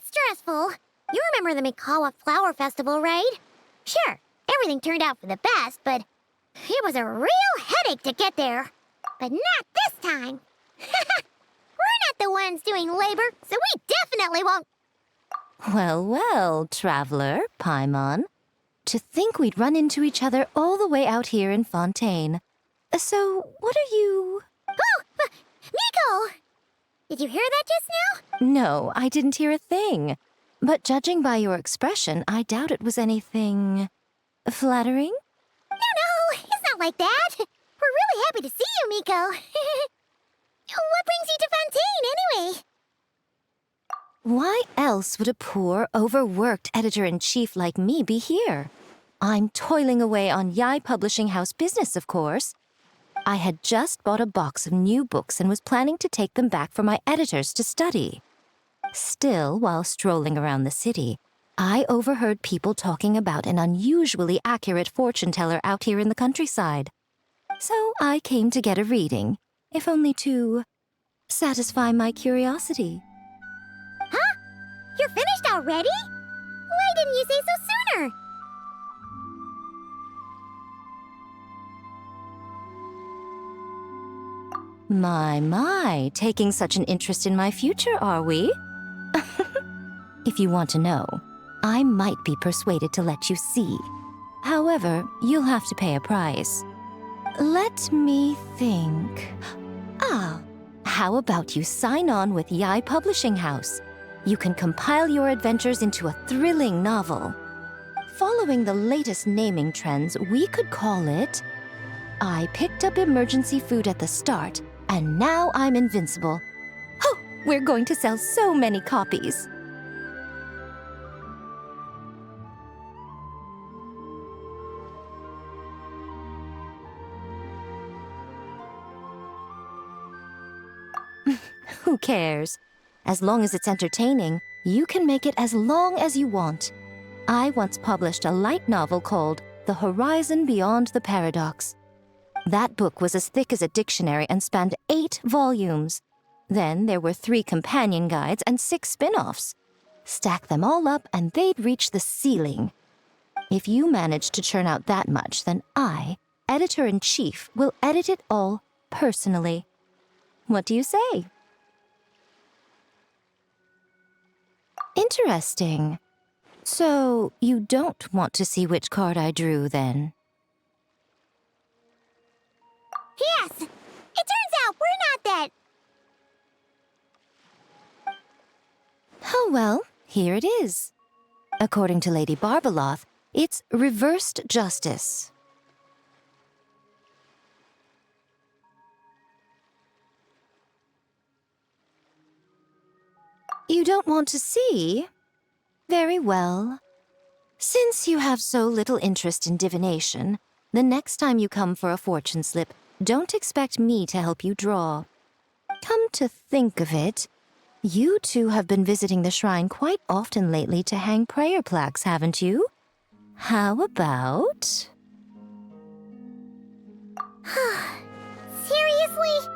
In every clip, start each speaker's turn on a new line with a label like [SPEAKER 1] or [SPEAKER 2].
[SPEAKER 1] stressful. You remember the Mikawa Flower Festival, right? Sure, everything turned out for the best, but it was a real headache to get there. But not this time. We're not the ones doing labor, so we definitely won't.
[SPEAKER 2] Well, well, traveler, Paimon. To think we'd run into each other all the way out here in Fontaine. So, what are you...
[SPEAKER 1] Oh! Miko! Did you hear that just now?
[SPEAKER 2] No, I didn't hear a thing. But judging by your expression, I doubt it was anything... flattering?
[SPEAKER 1] No, it's not like that. We're really happy to see you, Miko. What brings you to Fontaine, anyway?
[SPEAKER 2] Why else would a poor, overworked editor-in-chief like me be here? I'm toiling away on Yai Publishing House business, of course. I had just bought a box of new books and was planning to take them back for my editors to study. Still, while strolling around the city, I overheard people talking about an unusually accurate fortune teller out here in the countryside. So I came to get a reading, if only to satisfy my curiosity.
[SPEAKER 1] Huh? You're finished already? Why didn't you say so sooner?
[SPEAKER 2] My, taking such an interest in my future, are we? If you want to know, I might be persuaded to let you see. However, you'll have to pay a price. Let me think. How about you sign on with Yai Publishing House? You can compile your adventures into a thrilling novel. Following the latest naming trends, we could call it... I picked up emergency food at the start, and now I'm invincible. Oh, we're going to sell so many copies. Who cares? As long as it's entertaining, you can make it as long as you want. I once published a light novel called The Horizon Beyond the Paradox. That book was as thick as a dictionary and spanned 8 volumes. Then there were 3 companion guides and 6 spin-offs. Stack them all up and they'd reach the ceiling. If you manage to churn out that much, then I, editor-in-chief, will edit it all personally. What do you say? Interesting. So, you don't want to see which card I drew, then?
[SPEAKER 1] Yes! It turns out we're not that...
[SPEAKER 2] Oh well, here it is. According to Lady Barbeloth, it's reversed justice. You don't want to see? Very well. Since you have so little interest in divination, the next time you come for a fortune slip, don't expect me to help you draw. Come to think of it, you two have been visiting the shrine quite often lately to hang prayer plaques, haven't you? How about...
[SPEAKER 1] Seriously?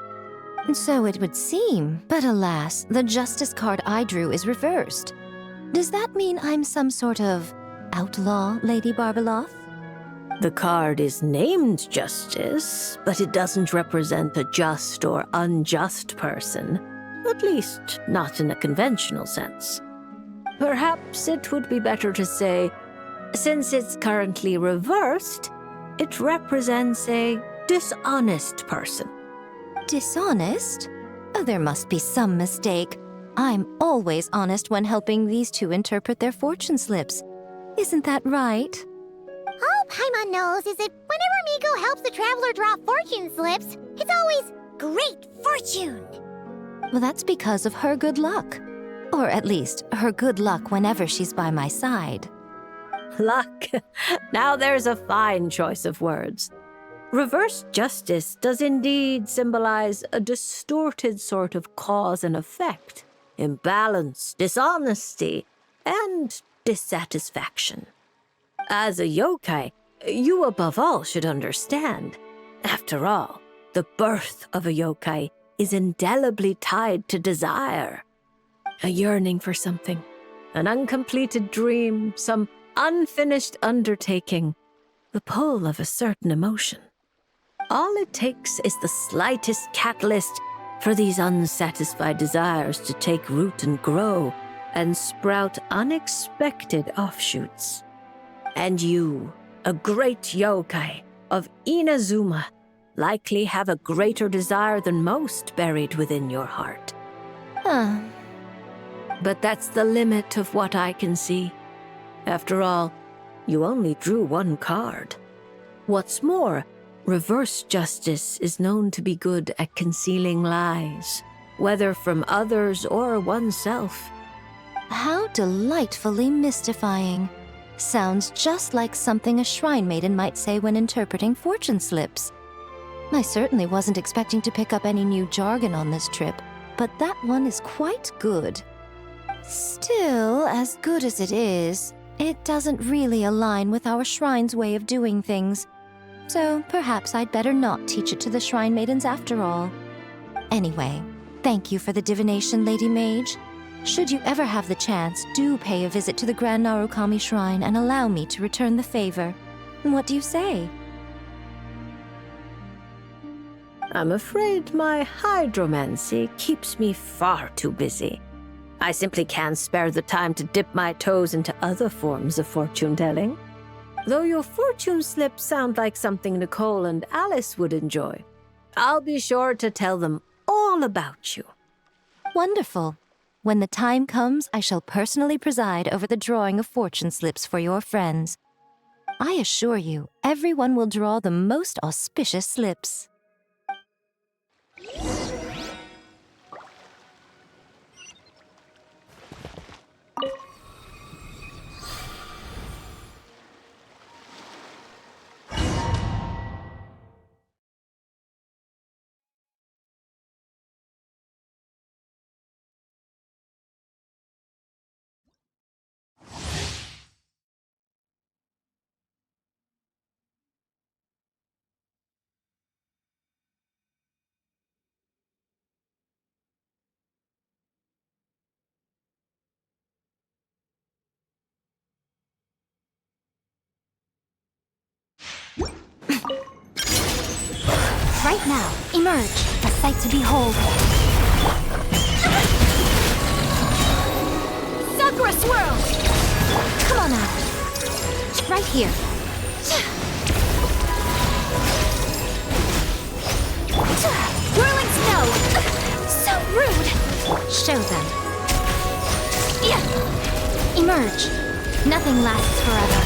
[SPEAKER 2] So it would seem, but alas, the justice card I drew is reversed. Does that mean I'm some sort of outlaw, Lady Barbeloth?
[SPEAKER 3] The card is named Justice, but it doesn't represent a just or unjust person. At least, not in a conventional sense. Perhaps it would be better to say, since it's currently reversed, it represents a dishonest person.
[SPEAKER 2] Dishonest? Oh, there must be some mistake. I'm always honest when helping these two interpret their fortune slips. Isn't that right?
[SPEAKER 1] All Paimon knows is that whenever Miko helps the traveler draw fortune slips, it's always great fortune.
[SPEAKER 2] Well, that's because of her good luck. Or at least, her good luck whenever she's by my side.
[SPEAKER 3] Luck. Now there's a fine choice of words. Reverse justice does indeed symbolize a distorted sort of cause and effect, imbalance, dishonesty, and dissatisfaction. As a yokai, you above all should understand. After all, the birth of a yokai is indelibly tied to desire. A yearning for something, an uncompleted dream, some unfinished undertaking, the pull of a certain emotion. All it takes is the slightest catalyst for these unsatisfied desires to take root and grow and sprout unexpected offshoots. And you, a great yokai of Inazuma, likely have a greater desire than most buried within your heart. But that's the limit of what I can see. After all, you only drew one card. What's more, reverse justice is known to be good at concealing lies, whether from others or oneself.
[SPEAKER 2] How delightfully mystifying. Sounds just like something a shrine maiden might say when interpreting fortune slips. I certainly wasn't expecting to pick up any new jargon on this trip, but that one is quite good. Still, as good as it is, it doesn't really align with our shrine's way of doing things. So perhaps I'd better not teach it to the shrine maidens after all. Anyway, thank you for the divination, Lady Mage. Should you ever have the chance, do pay a visit to the Grand Narukami Shrine and allow me to return the favor. What do you say?
[SPEAKER 3] I'm afraid my hydromancy keeps me far too busy. I simply can't spare the time to dip my toes into other forms of fortune-telling. Though your fortune slips sound like something Nicole and Alice would enjoy, I'll be sure to tell them all about you.
[SPEAKER 2] Wonderful. When the time comes, I shall personally preside over the drawing of fortune slips for your friends. I assure you, everyone will draw the most auspicious slips. Right now, emerge, a sight to behold. Sakura Swirl! Come on out. Right here. Whirling snow! So rude! Show them. Emerge. Nothing lasts forever.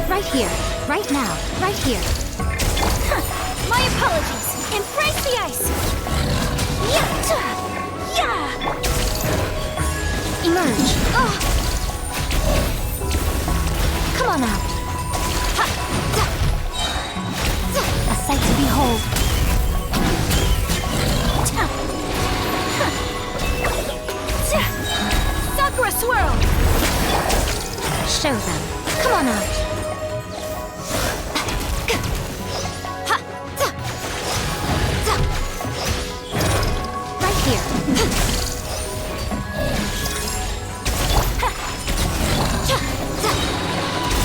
[SPEAKER 2] Right here. Right now. Right here. My apologies. Embrace the ice. Emerge. Come on out. A sight to behold. Sakura Swirl. Show them. Come on out.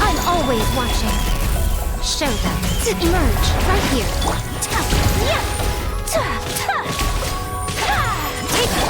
[SPEAKER 2] I'm always watching. Show them. Emerge right here. Take it.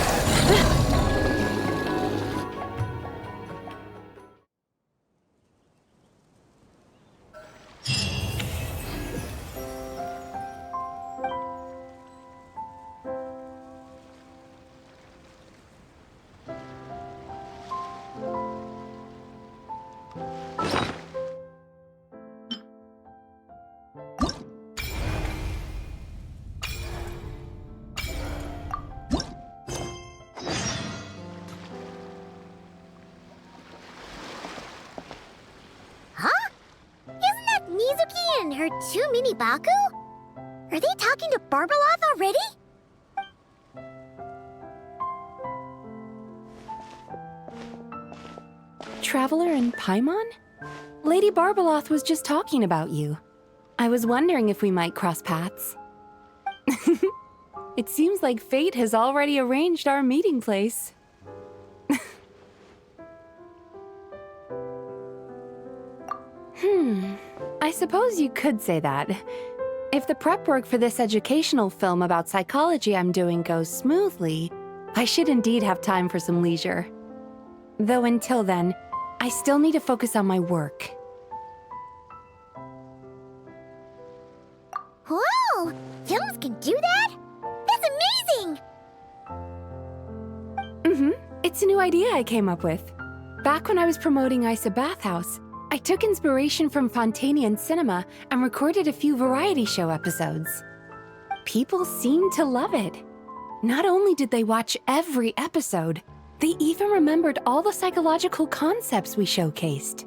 [SPEAKER 1] Mizuki and her two mini Baku? Are they talking to Barbeloth already?
[SPEAKER 4] Traveler and Paimon? Lady Barbeloth was just talking about you. I was wondering if we might cross paths. It seems like fate has already arranged our meeting place. suppose you could say that. If the prep work for this educational film about psychology I'm doing goes smoothly, I should indeed have time for some leisure. Though until then, I still need to focus on my work.
[SPEAKER 1] Whoa! Films can do that? That's amazing!
[SPEAKER 4] It's a new idea I came up with. Back when I was promoting Isa Bathhouse, I took inspiration from Fontanian cinema and recorded a few variety show episodes. People seemed to love it. Not only did they watch every episode, they even remembered all the psychological concepts we showcased.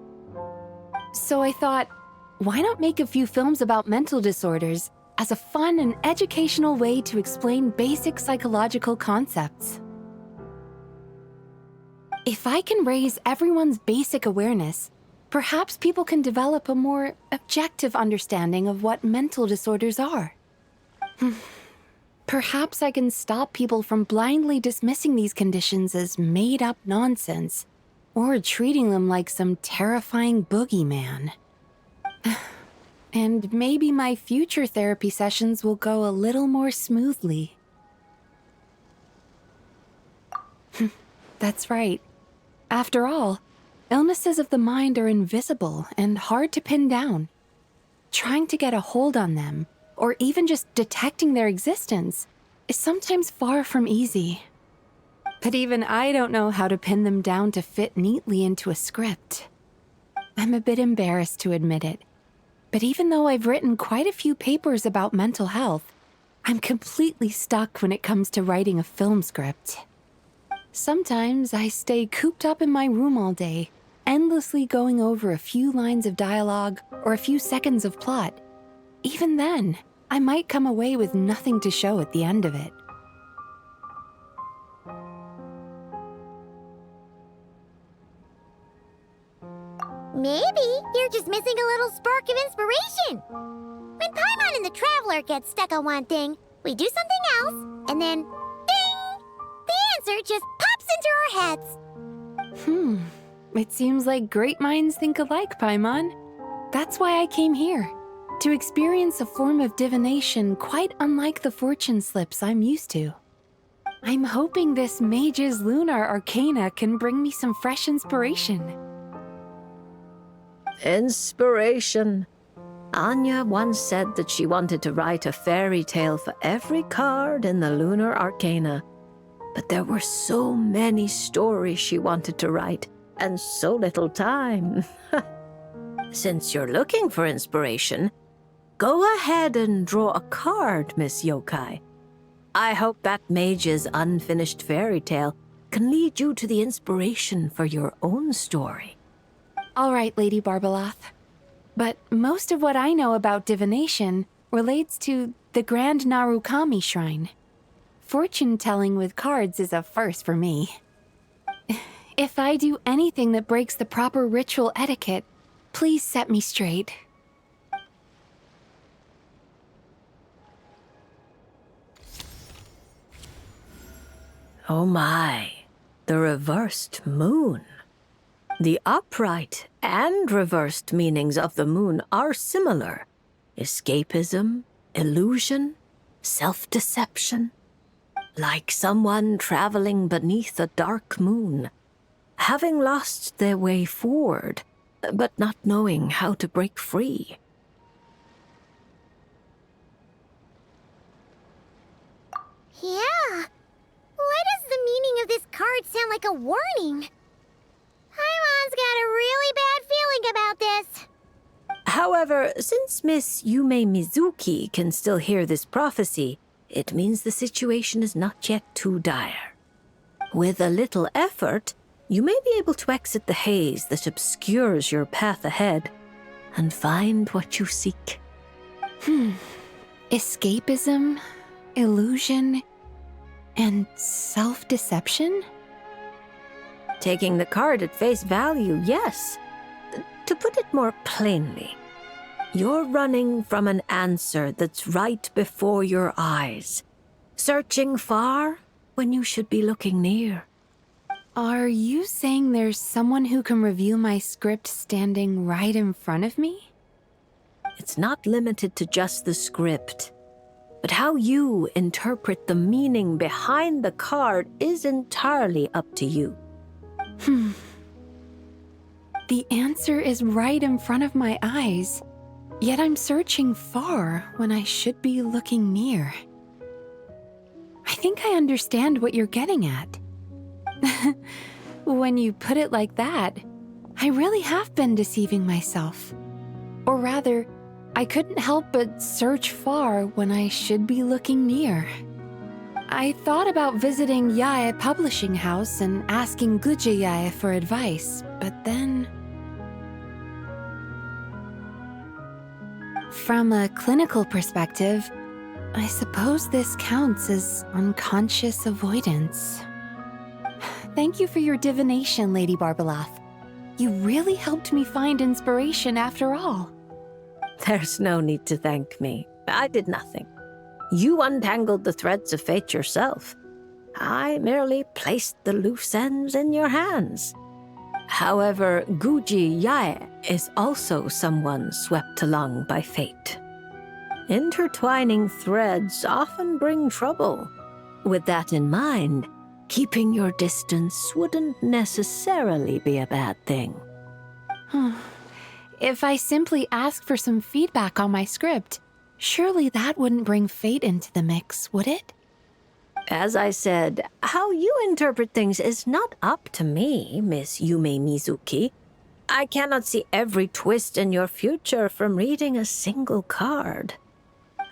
[SPEAKER 4] So I thought, why not make a few films about mental disorders as a fun and educational way to explain basic psychological concepts? If I can raise everyone's basic awareness, perhaps people can develop a more objective understanding of what mental disorders are. Perhaps I can stop people from blindly dismissing these conditions as made-up nonsense, or treating them like some terrifying boogeyman. And maybe my future therapy sessions will go a little more smoothly. That's right. After all, illnesses of the mind are invisible and hard to pin down. Trying to get a hold on them, or even just detecting their existence, is sometimes far from easy. But even I don't know how to pin them down to fit neatly into a script. I'm a bit embarrassed to admit it, but even though I've written quite a few papers about mental health, I'm completely stuck when it comes to writing a film script. Sometimes I stay cooped up in my room all day, endlessly going over a few lines of dialogue or a few seconds of plot. Even then, I might come away with nothing to show at the end of it.
[SPEAKER 1] Maybe you're just missing a little spark of inspiration. When Paimon and the Traveler get stuck on one thing, we do something else, and then, ding! The answer just pops into our heads.
[SPEAKER 4] It seems like great minds think alike, Paimon. That's why I came here, to experience a form of divination quite unlike the fortune slips I'm used to. I'm hoping this mage's lunar arcana can bring me some fresh inspiration.
[SPEAKER 3] Inspiration. Anya once said that she wanted to write a fairy tale for every card in the lunar arcana. But there were so many stories she wanted to write, and so little time. Since you're looking for inspiration, go ahead and draw a card, Miss Yokai. I hope that mage's unfinished fairy tale can lead you to the inspiration for your own story.
[SPEAKER 4] All right, Lady Barbeloth. But most of what I know about divination relates to the Grand Narukami Shrine. Fortune-telling with cards is a first for me. If I do anything that breaks the proper ritual etiquette, please set me straight.
[SPEAKER 3] Oh my, the reversed moon. The upright and reversed meanings of the moon are similar. Escapism, illusion, self-deception. Like someone traveling beneath a dark moon, having lost their way forward, but not knowing how to break free.
[SPEAKER 1] Yeah. Why does the meaning of this card sound like a warning? Paimon's got a really bad feeling about this.
[SPEAKER 3] However, since Miss Yume Mizuki can still hear this prophecy, it means the situation is not yet too dire. With a little effort, you may be able to exit the haze that obscures your path ahead and find what you seek.
[SPEAKER 4] Escapism, illusion, and self-deception?
[SPEAKER 3] Taking the card at face value, yes. To put it more plainly, you're running from an answer that's right before your eyes, searching far when you should be looking near.
[SPEAKER 4] Are you saying there's someone who can review my script standing right in front of me?
[SPEAKER 3] it's not limited to just the script. But how you interpret the meaning behind the card is entirely up to you.
[SPEAKER 4] The answer is right in front of my eyes, yet I'm searching far when I should be looking near. I think I understand what you're getting at. When you put it like that, I really have been deceiving myself. Or rather, I couldn't help but search far when I should be looking near. I thought about visiting Yae Publishing House and asking Guje Yae for advice, but then... From a clinical perspective, I suppose this counts as unconscious avoidance. Thank you for your divination, Lady Barbalath. You really helped me find inspiration after all.
[SPEAKER 3] There's no need to thank me. I did nothing. You untangled the threads of fate yourself. I merely placed the loose ends in your hands. However, Guji Yae is also someone swept along by fate. Intertwining threads often bring trouble. With that in mind, keeping your distance wouldn't necessarily be a bad thing.
[SPEAKER 4] If I simply asked for some feedback on my script, surely that wouldn't bring fate into the mix, would it?
[SPEAKER 3] As I said, how you interpret things is not up to me, Miss Yume Mizuki. I cannot see every twist in your future from reading a single card.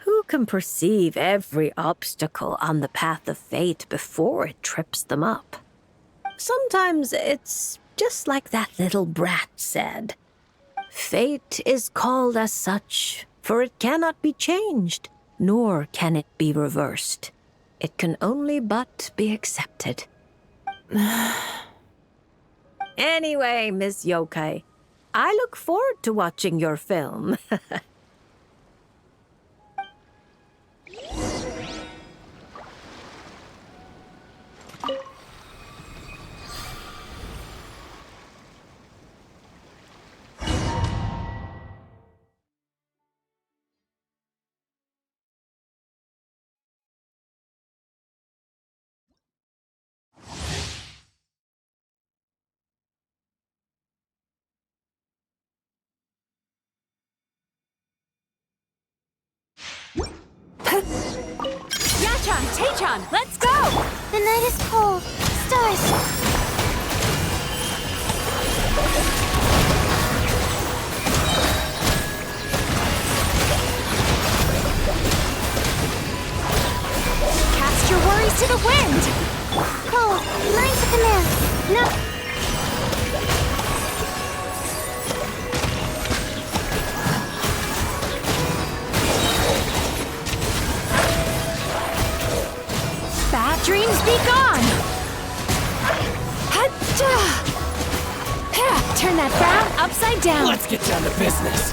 [SPEAKER 3] Who can perceive every obstacle on the path of fate before it trips them up? Sometimes it's just like that little brat said. Fate is called as such, for it cannot be changed, nor can it be reversed. It can only but be accepted. Anyway, Miss Yokai, I look forward to watching your film.
[SPEAKER 4] Yachan, Taechan, let's go!
[SPEAKER 1] The night is cold. Stars.
[SPEAKER 4] Cast your worries to the wind!
[SPEAKER 1] Cold. Lines of command. No.
[SPEAKER 4] Bad dreams be gone! Hacha! Turn that frown upside down!
[SPEAKER 5] Let's get down to business.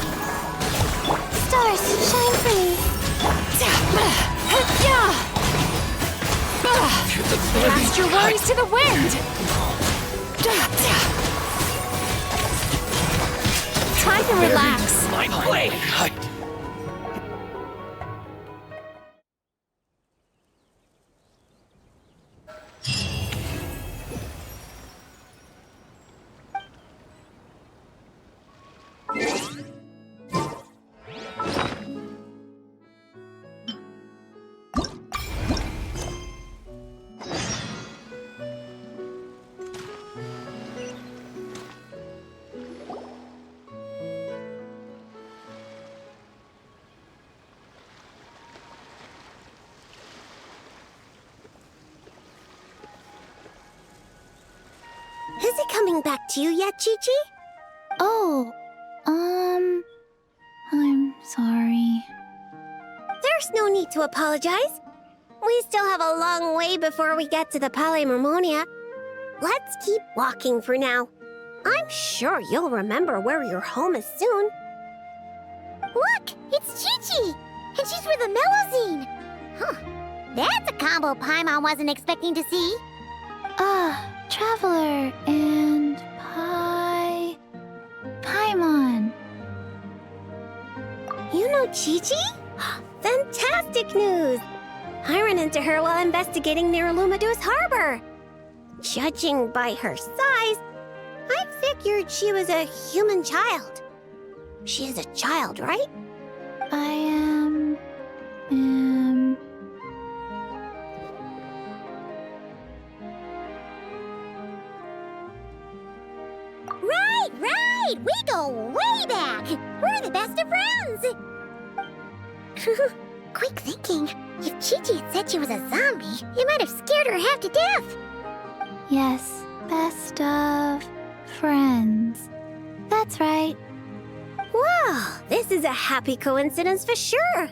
[SPEAKER 1] Stars, shine for me.
[SPEAKER 4] Cast your worries to the wind! Time to relax.
[SPEAKER 5] My blade.
[SPEAKER 1] Is it coming back to you yet, Chi-Chi?
[SPEAKER 6] Oh, I'm sorry.
[SPEAKER 1] There's no need to apologize. We still have a long way before we get to the Palais Mermonia. Let's keep walking for now. I'm sure you'll remember where your home is soon. Look, it's Chi-Chi, and she's with the Melozine. Huh, that's a combo Paimon wasn't expecting to see.
[SPEAKER 6] Traveler and Paimon.
[SPEAKER 1] You Chi-Chi? Fantastic news! I ran into her while investigating near Lumidu's harbor. Judging by her size, I figured she was a human child. She is a child, right?
[SPEAKER 6] I am.
[SPEAKER 1] Right! We go way back! We're the best of friends! Quick thinking. If Chi-Chi had said she was a zombie, you might have scared her half to death.
[SPEAKER 6] Yes, best of friends. That's right.
[SPEAKER 1] Whoa, this is a happy coincidence for sure.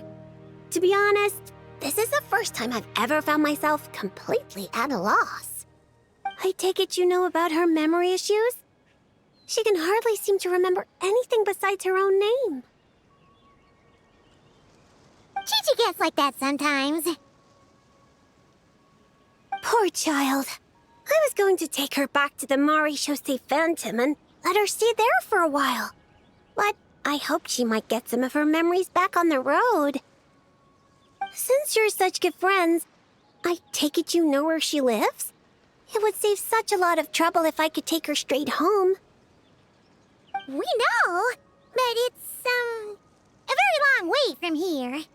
[SPEAKER 1] To be honest, this is the first time I've ever found myself completely at a loss. I take it you know about her memory issues? She can hardly seem to remember anything besides her own name. Chi-Chi gets like that sometimes. Poor child. I was going to take her back to the Maréchaussée Phantom and let her stay there for a while. But I hoped she might get some of her memories back on the road. Since you're such good friends, I take it you know where she lives? It would save such a lot of trouble if I could take her straight home. We know, but it's, a very long way from here.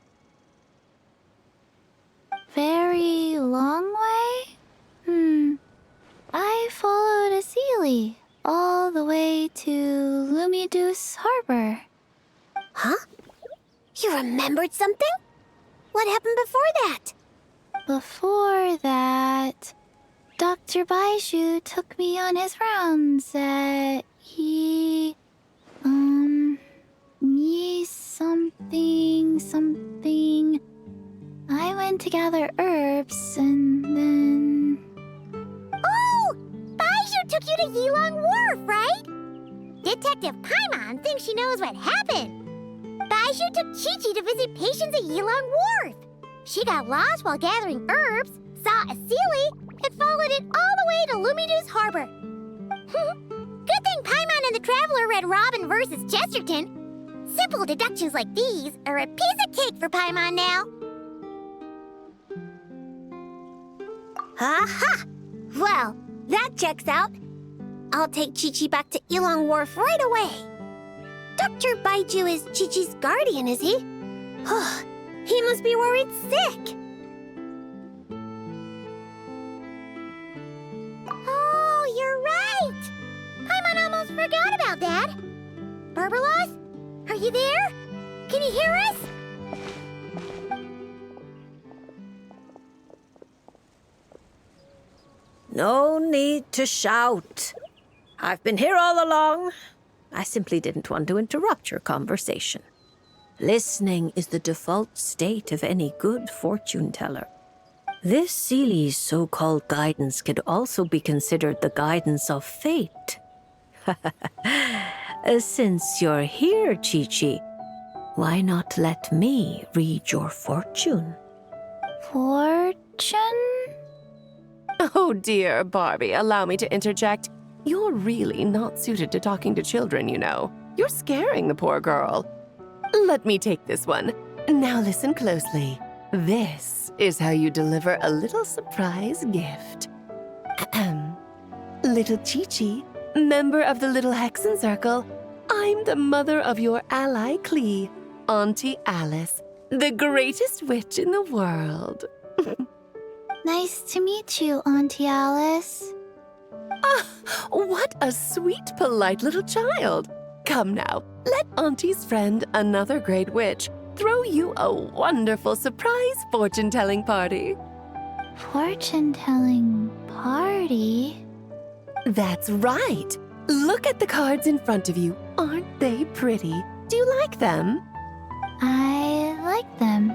[SPEAKER 6] Very long way? I followed a Sealy all the way to Lumidu's harbor.
[SPEAKER 1] Huh? You remembered something? What happened before that?
[SPEAKER 6] Before that, Dr. Baiju took me on his rounds at something. I went to gather herbs and then...
[SPEAKER 1] Oh! Baiju took you to Yilong Wharf, right? Detective Paimon thinks she knows what happened. Baiju took Chi-Chi to visit patients at Yilong Wharf. She got lost while gathering herbs, saw a Sealy, and followed it all the way to Lumidu's harbor. Good thing Paimon and the Traveler read Robin versus Chesterton. Simple deductions like these are a piece of cake for Paimon now. Aha! Well, that checks out. I'll take Chi-Chi back to Yilong Wharf right away. Dr. Baiju is Chi-Chi's guardian, is he? He must be worried sick. Oh, you're right. Paimon almost forgot about that. Barbalos, are you there? Can you hear us?
[SPEAKER 3] No need to shout. I've been here all along. I simply didn't want to interrupt your conversation. Listening is the default state of any good fortune teller. This Sealy's so-called guidance could also be considered the guidance of fate. Since you're here, Chi-Chi, why not let me read your fortune?
[SPEAKER 6] Fortune?
[SPEAKER 5] Oh dear, Barbie, allow me to interject. You're really not suited to talking to children, you know. You're scaring the poor girl. Let me take this one. Now listen closely. This is how you deliver a little surprise gift. Ahem. Little Chi-Chi, member of the Little Hexen Circle, I'm the mother of your ally Klee, Auntie Alice, the greatest witch in the world.
[SPEAKER 6] Nice to meet you, Auntie Alice.
[SPEAKER 5] Ah, what a sweet, polite little child. Come now, let Auntie's friend, another great witch, throw you a wonderful surprise fortune-telling party.
[SPEAKER 6] Fortune-telling party?
[SPEAKER 5] That's right. Look at the cards in front of you. Aren't they pretty? Do you like them?
[SPEAKER 6] I like them.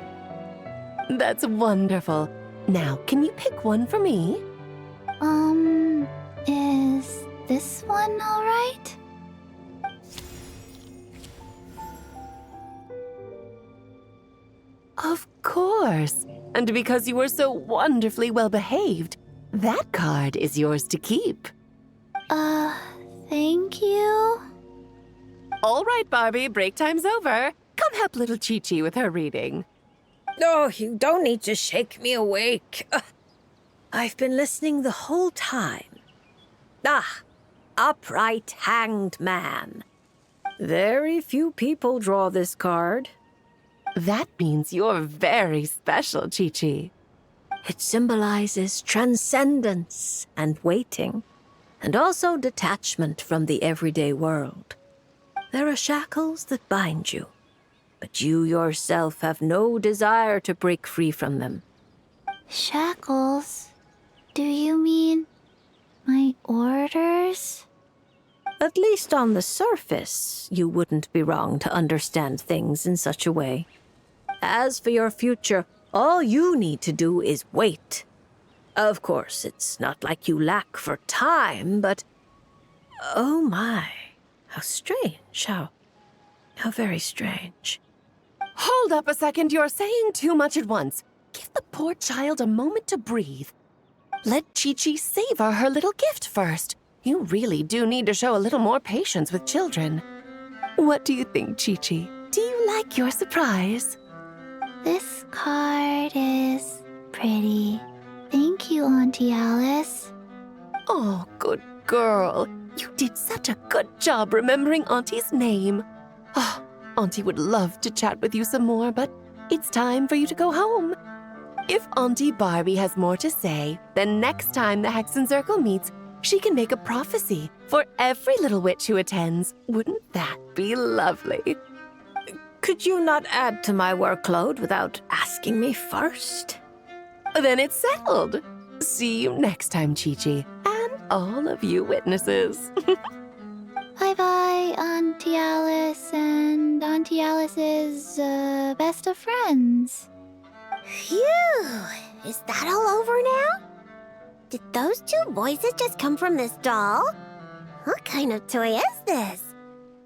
[SPEAKER 5] That's wonderful. Now, can you pick one for me?
[SPEAKER 6] Is this one all right?
[SPEAKER 5] Of course. And because you were so wonderfully well behaved, that card is yours to keep.
[SPEAKER 6] Thank you.
[SPEAKER 5] All right, Barbie, break time's over. Come Come help little Chi-Chi with her reading.
[SPEAKER 3] Oh, you don't need to shake me awake. I've been listening the whole time. Ah, upright hanged man. Very few people draw this card.
[SPEAKER 5] That means you're very special, Chi-Chi.
[SPEAKER 3] It symbolizes transcendence and waiting, and also detachment from the everyday world. There are shackles that bind you, but you yourself have no desire to break free from them.
[SPEAKER 6] Shackles? Do you mean my orders?
[SPEAKER 3] At least on the surface, you wouldn't be wrong to understand things in such a way. As for your future, all you need to do is wait. Of course, it's not like you lack for time, but... Oh my, how strange, how very strange.
[SPEAKER 5] Hold up a second, you're saying too much at once. Give the poor child a moment to breathe. Let Chi-Chi savor her little gift first. You really do need to show a little more patience with children. What do you think, Chi-Chi? Do you like your surprise?
[SPEAKER 6] This card is pretty. Thank you, Auntie Alice.
[SPEAKER 5] Oh, good girl. You did such a good job remembering Auntie's name. Oh, Auntie would love to chat with you some more, but it's time for you to go home. If Auntie Barbie has more to say, then next time the Hexen Circle meets, she can make a prophecy for every little witch who attends. Wouldn't that be lovely?
[SPEAKER 3] Could you not add to my workload without asking me first?
[SPEAKER 5] Then it's settled. See you next time, Chi-Chi, and all of you witnesses.
[SPEAKER 6] Bye-bye, Auntie Alice and Auntie Alice's best of friends.
[SPEAKER 1] Phew! Is that all over now? Did those two voices just come from this doll? What kind of toy is this?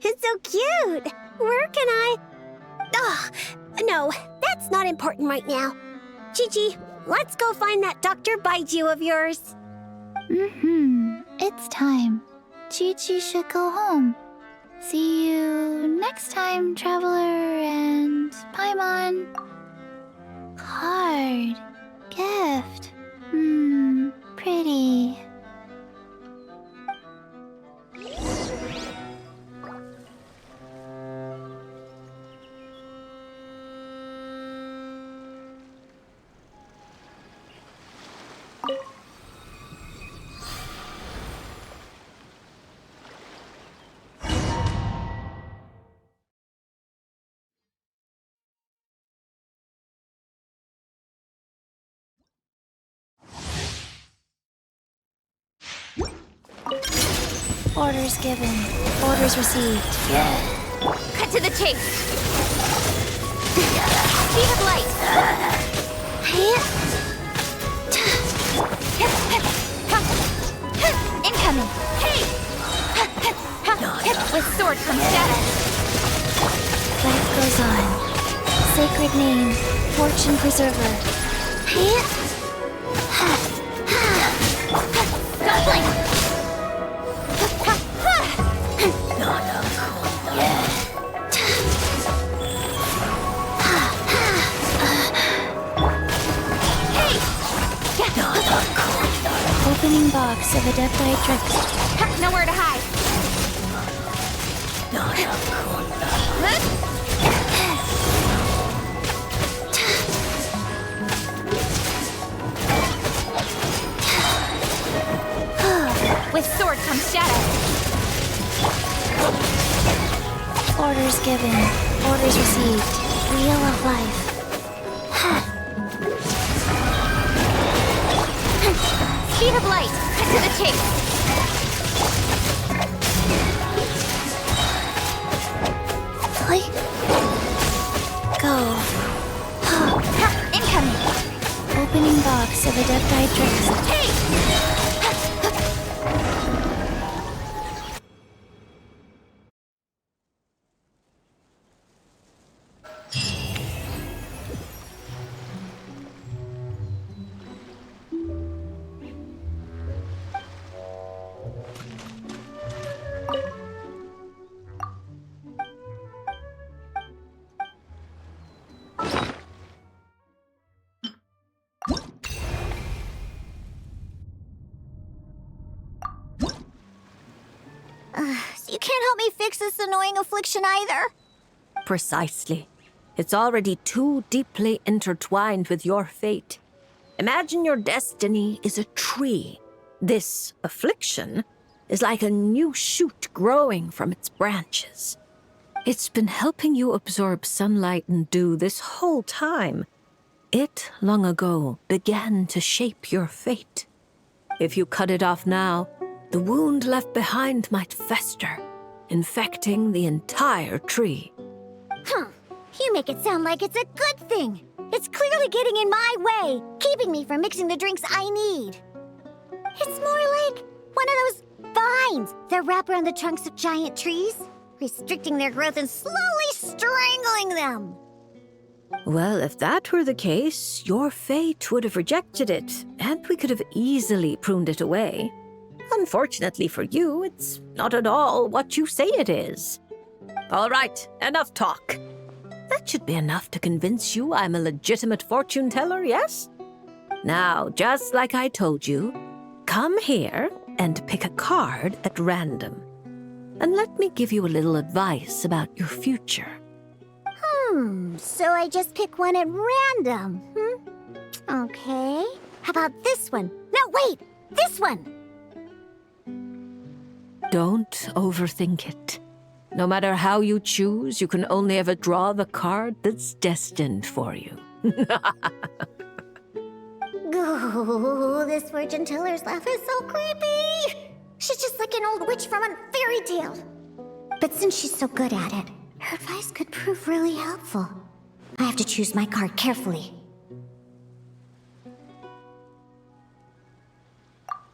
[SPEAKER 1] It's so cute! Where can I... Oh, no, that's not important right now. Chi-Chi, let's go find that Dr. Baiju of yours.
[SPEAKER 6] It's time. Chi-Chi should go home. See you next time, Traveler and Paimon. Card. Gift. Pretty. Orders given. Orders received.
[SPEAKER 1] Cut to the chase. Speed of light. Incoming. Hey! With sword comes shadow.
[SPEAKER 6] Life goes on. Sacred name. Fortune preserver.
[SPEAKER 1] Don't blink.
[SPEAKER 6] Opening box of Adepti Trick.
[SPEAKER 1] Nowhere to hide. With sword comes shadow.
[SPEAKER 6] Orders given. Orders received. Wheel of life.
[SPEAKER 1] Speed of light. Cut to the chase.
[SPEAKER 6] Play. Go.
[SPEAKER 1] Incoming.
[SPEAKER 6] Opening box of Adepti Tricks.
[SPEAKER 1] Hey! can't help me fix this annoying affliction either.
[SPEAKER 3] Precisely. It's already too deeply intertwined with your fate. Imagine your destiny is a tree. This affliction is like a new shoot growing from its branches. It's been helping you absorb sunlight and dew this whole time. It, long ago, began to shape your fate. If you cut it off now, the wound left behind might fester, infecting the entire tree.
[SPEAKER 1] Huh. You make it sound like it's a good thing. It's clearly getting in my way, keeping me from mixing the drinks I need. It's more like one of those vines that wrap around the trunks of giant trees, restricting their growth and slowly strangling them.
[SPEAKER 3] Well, if that were the case, your fate would have rejected it, and we could have easily pruned it away. Unfortunately for you, it's not at all what you say it is. All right, enough talk. That should be enough to convince you I'm a legitimate fortune teller, yes? Now, just like I told you, come here and pick a card at random. And let me give you a little advice about your future.
[SPEAKER 1] So I just pick one at random, Okay. How about this one? No, wait! This one!
[SPEAKER 3] Don't overthink it. No matter how you choose, you can only ever draw the card that's destined for you.
[SPEAKER 1] Oh, this fortune teller's laugh is so creepy! She's just like an old witch from a fairy tale. But since she's so good at it, her advice could prove really helpful. I have to choose my card carefully.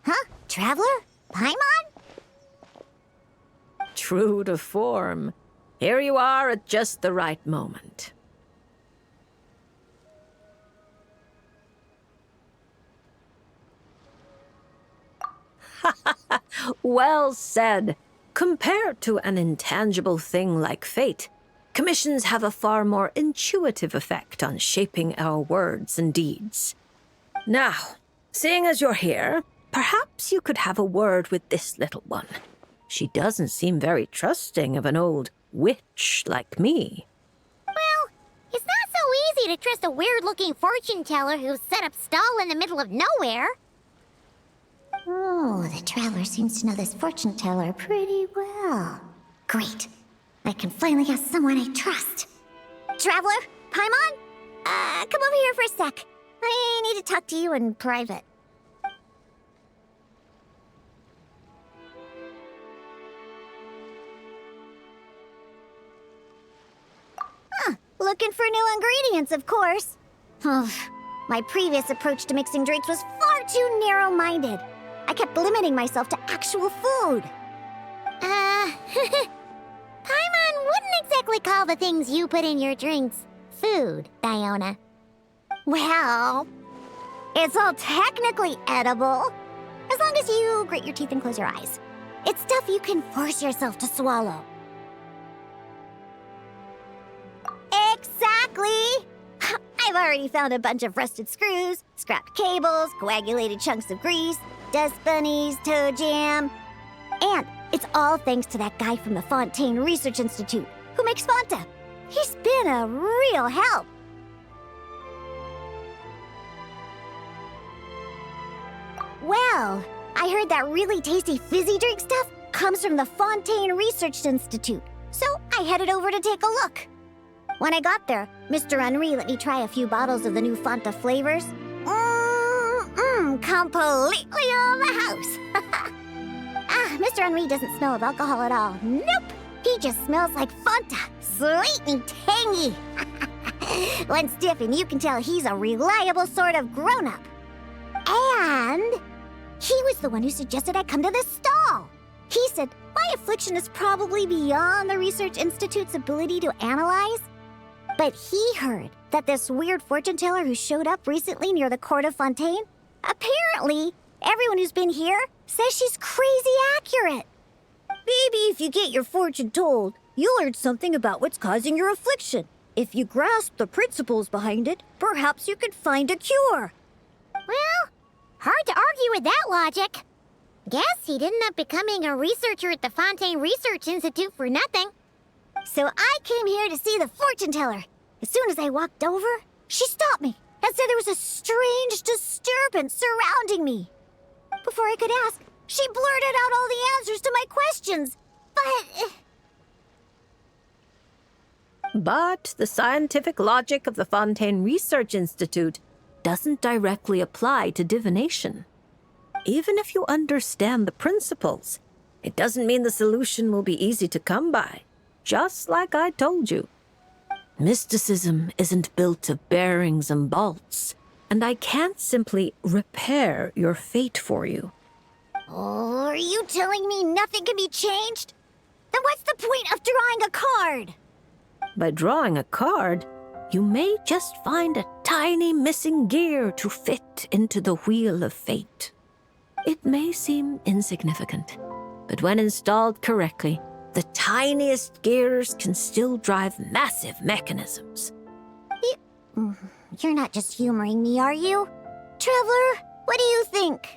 [SPEAKER 1] Huh? Traveler? Paimon?
[SPEAKER 3] True to form. Here you are at just the right moment. Well said. Compared to an intangible thing like fate, commissions have a far more intuitive effect on shaping our words and deeds. Now, seeing as you're here, perhaps you could have a word with this little one. She doesn't seem very trusting of an old witch like me.
[SPEAKER 1] Well, it's not so easy to trust a weird-looking fortune teller who's set up stall in the middle of nowhere. Oh, the traveler seems to know this fortune teller pretty well. Great. I can finally have someone I trust. Traveler? Paimon? Come over here for a sec. I need to talk to you in private. Looking for new ingredients, of course. My previous approach to mixing drinks was far too narrow-minded. I kept limiting myself to actual food. Paimon wouldn't exactly call the things you put in your drinks food, Diona. Well, it's all technically edible, as long as you grit your teeth and close your eyes. It's stuff you can force yourself to swallow. Exactly! I've already found a bunch of rusted screws, scrapped cables, coagulated chunks of grease, dust bunnies, toe jam. And it's all thanks to that guy from the Fontaine Research Institute who makes Fanta. He's been a real help. Well, I heard that really tasty fizzy drink stuff comes from the Fontaine Research Institute, so I headed over to take a look. When I got there, Mr. Henri let me try a few bottles of the new Fanta flavors. Completely on the house. Mr. Henri doesn't smell of alcohol at all. Nope, he just smells like Fanta, sweet and tangy. One stiff and you can tell he's a reliable sort of grown-up. And he was the one who suggested I come to this stall. He said my affliction is probably beyond the Research Institute's ability to analyze. But he heard that this weird fortune teller who showed up recently near the court of Fontaine, apparently everyone who's been here says she's crazy accurate. Maybe if you get your fortune told, you'll learn something about what's causing your affliction. If you grasp the principles behind it, perhaps you could find a cure. Well, hard to argue with that logic. Guess he didn't end up becoming a researcher at the Fontaine Research Institute for nothing. So I came here to see the fortune teller. As soon as I walked over, she stopped me and said there was a strange disturbance surrounding me. Before I could ask, she blurted out all the answers to my questions.
[SPEAKER 3] But the scientific logic of the Fontaine Research Institute doesn't directly apply to divination. Even if you understand the principles, it doesn't mean the solution will be easy to come by, just like I told you. Mysticism isn't built of bearings and bolts, and I can't simply repair your fate for you.
[SPEAKER 1] Oh, are you telling me nothing can be changed? Then what's the point of drawing a card?
[SPEAKER 3] By drawing a card, you may just find a tiny missing gear to fit into the wheel of fate. It may seem insignificant, but when installed correctly, the tiniest gears can still drive massive mechanisms.
[SPEAKER 1] You're not just humoring me, are you? Traveler, what do you think?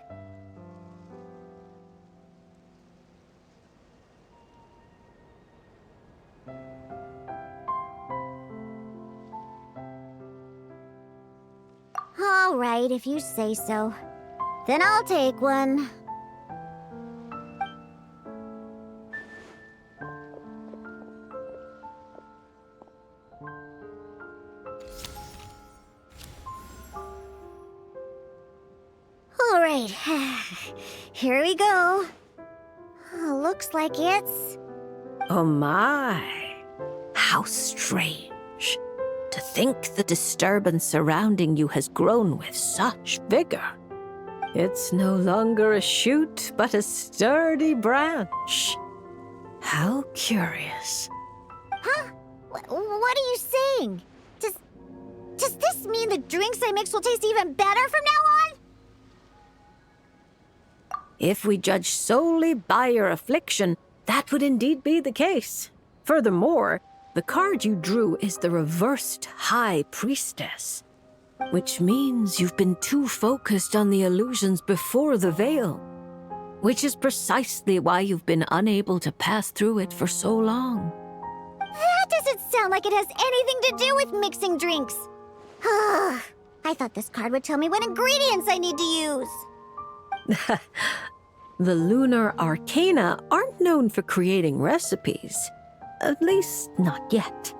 [SPEAKER 1] All right, if you say so. Then I'll take one. All right, here we go. Looks like it's...
[SPEAKER 3] Oh my, how strange. To think the disturbance surrounding you has grown with such vigor. It's no longer a shoot, but a sturdy branch. How curious.
[SPEAKER 1] Huh? What are you saying? Does this mean the drinks I mix will taste even better from now on?
[SPEAKER 3] If we judge solely by your affliction, that would indeed be the case. Furthermore, the card you drew is the reversed High Priestess, which means you've been too focused on the illusions before the veil, which is precisely why you've been unable to pass through it for so long.
[SPEAKER 1] That doesn't sound like it has anything to do with mixing drinks. I thought this card would tell me what ingredients I need to use.
[SPEAKER 3] The lunar arcana aren't known for creating recipes. At least, not yet.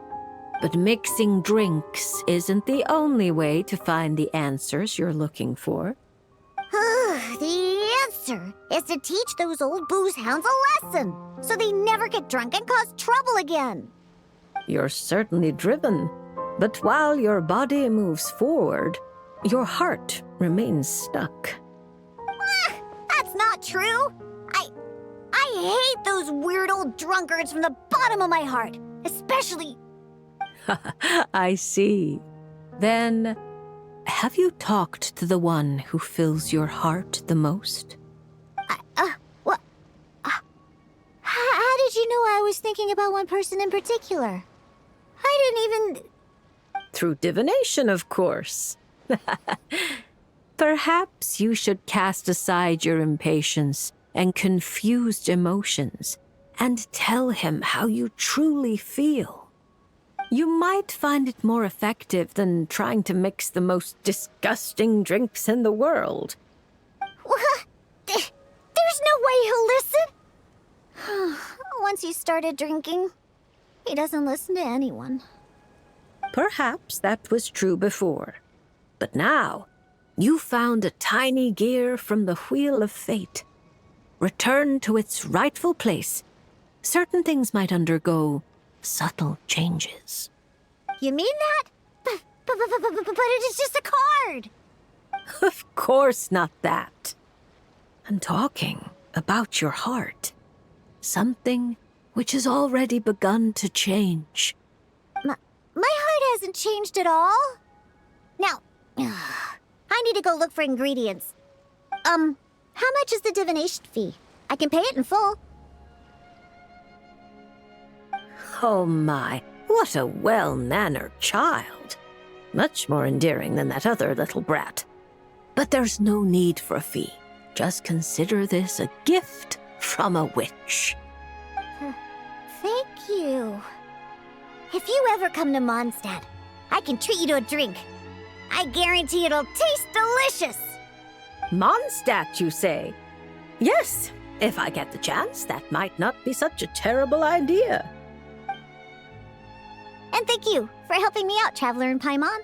[SPEAKER 3] But mixing drinks isn't the only way to find the answers you're looking for.
[SPEAKER 1] The answer is to teach those old booze hounds a lesson, so they never get drunk and cause trouble again.
[SPEAKER 3] You're certainly driven, but while your body moves forward, your heart remains stuck.
[SPEAKER 1] That's not true. I hate those weird old drunkards from the bottom of my heart, especially...
[SPEAKER 3] I see. Then, have you talked to the one who fills your heart the most?
[SPEAKER 1] What? How did you know I was thinking about one person in particular? I didn't even...
[SPEAKER 3] Through divination, of course. Perhaps you should cast aside your impatience and confused emotions and tell him how you truly feel. You might find it more effective than trying to mix the most disgusting drinks in the world.
[SPEAKER 1] What? There's no way he'll listen. Once he started drinking, he doesn't listen to anyone.
[SPEAKER 3] Perhaps that was true before. But now, you found a tiny gear from the Wheel of Fate. Return to its rightful place. Certain things might undergo subtle changes.
[SPEAKER 1] You mean that? But it is just a card.
[SPEAKER 3] Of course not that. I'm talking about your heart. Something which has already begun to change.
[SPEAKER 1] My heart hasn't changed at all. Now, I need to go look for ingredients. How much is the divination fee? I can pay it in full.
[SPEAKER 3] Oh my, what a well-mannered child. Much more endearing than that other little brat. But there's no need for a fee. Just consider this a gift from a witch.
[SPEAKER 1] Thank you. If you ever come to Mondstadt, I can treat you to a drink. I guarantee it'll taste delicious.
[SPEAKER 3] Mondstadt, you say? Yes, if I get the chance, that might not be such a terrible idea.
[SPEAKER 1] And thank you for helping me out, Traveler in Paimon.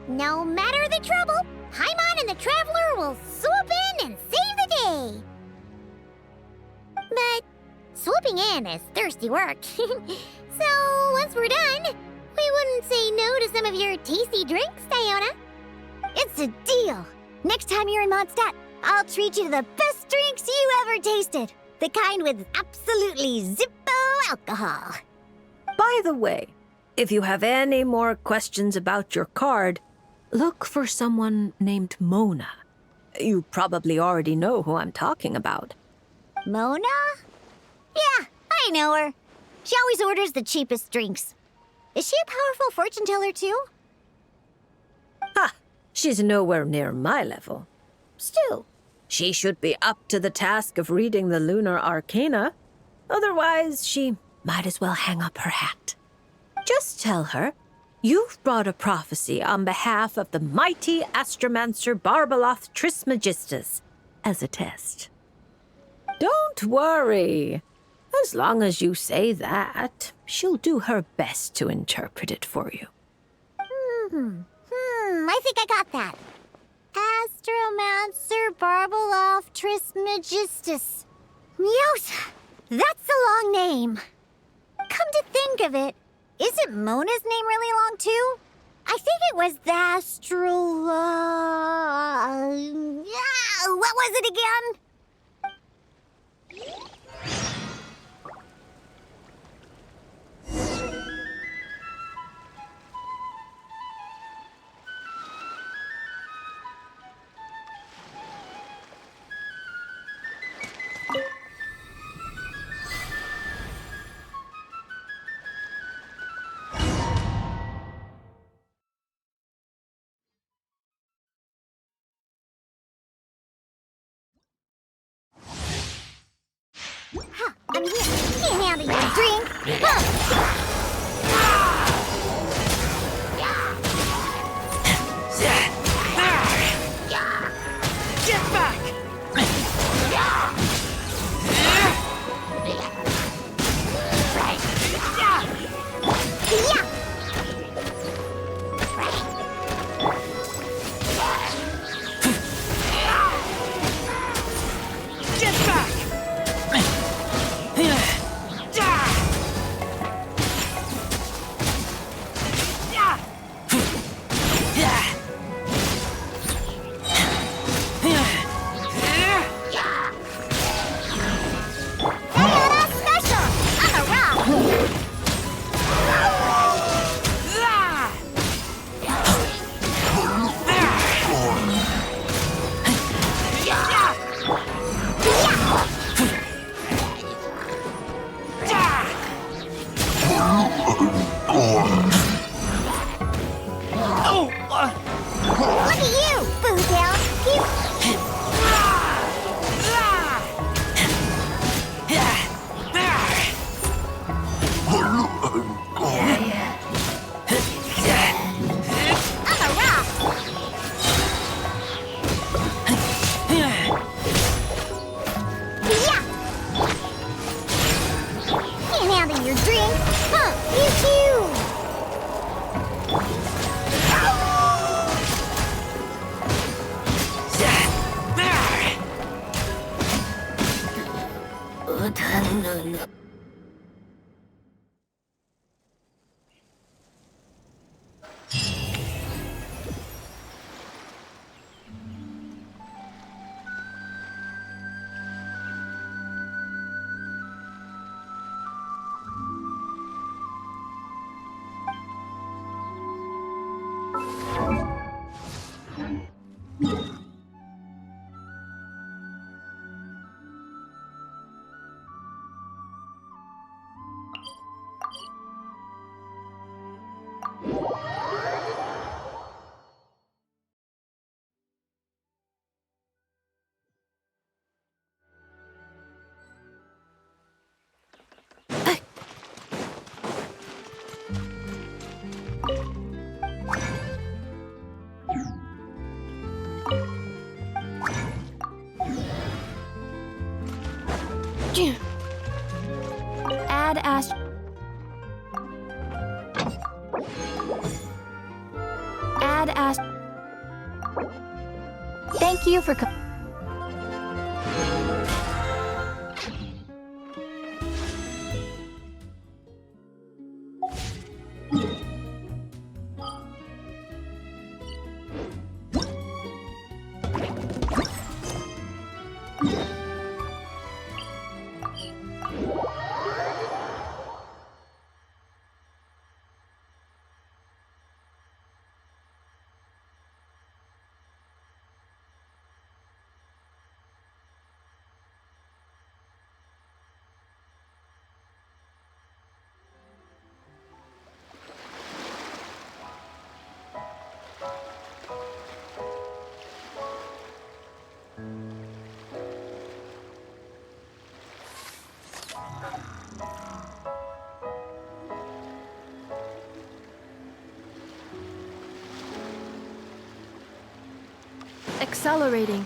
[SPEAKER 1] No matter the trouble, Paimon and the Traveler will swoop in and save the day. But swooping in is thirsty work. So once we're done, we wouldn't say no to some of your tasty drinks, Diona. It's a deal. Next time you're in Mondstadt, I'll treat you to the best drinks you ever tasted. The kind with absolutely zippo alcohol.
[SPEAKER 3] By the way, if you have any more questions about your card, look for someone named Mona. You probably already know who I'm talking about.
[SPEAKER 1] Mona? Yeah, I know her. She always orders the cheapest drinks. Is she a powerful fortune teller too?
[SPEAKER 3] Ha! She's nowhere near my level. Still, she should be up to the task of reading the lunar arcana. Otherwise, she might as well hang up her hat. Just tell her you've brought a prophecy on behalf of the mighty astromancer Barbeloth Trismegistus as a test. Don't worry. As long as you say that, she'll do her best to interpret it for you.
[SPEAKER 1] I think I got that. Astromancer Barbeloth Trismegistus. Yos, that's a long name. Come to think of it, isn't Mona's name really long too? I think it was the what was it again? I'm here. Can't handle your drink.
[SPEAKER 7] Get back!
[SPEAKER 1] Yeah.
[SPEAKER 7] Get back!
[SPEAKER 1] Diana special. I'm a rock. Look at you, Bootail. I'm a rock. Yeah. Can't handle your drink. Huh, you.
[SPEAKER 6] Add ast. Add ast. Thank you for. Accelerating.